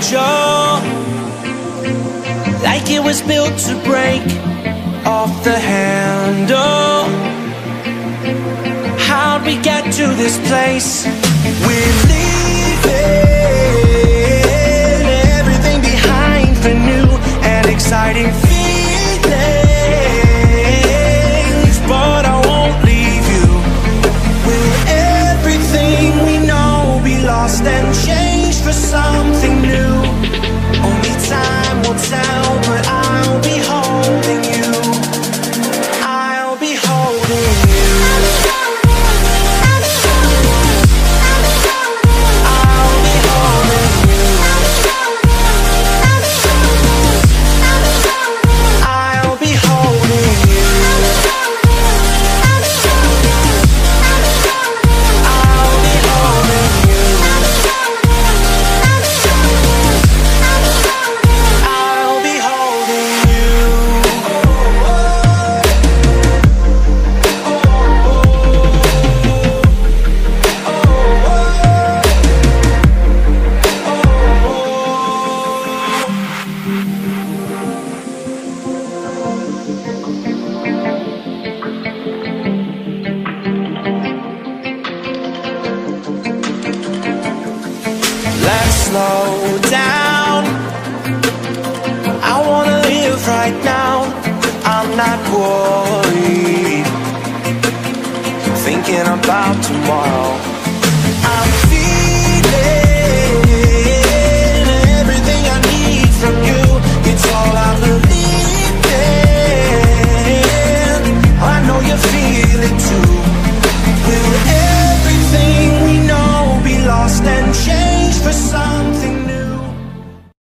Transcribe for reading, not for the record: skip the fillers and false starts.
angel, like it was built to break off the handle. How'd we get to this place? We're leaving everything behind for new and exciting feelings, but I won't leave you. Will everything we know be lost and changed for something new? Only time will tell, but I'll be holding you. I'll be holding you. I'll be holding you. I'll be holding you. I'll be holding you. I'll be holding you. Let's slow down. I wanna live right now. I'm not worried.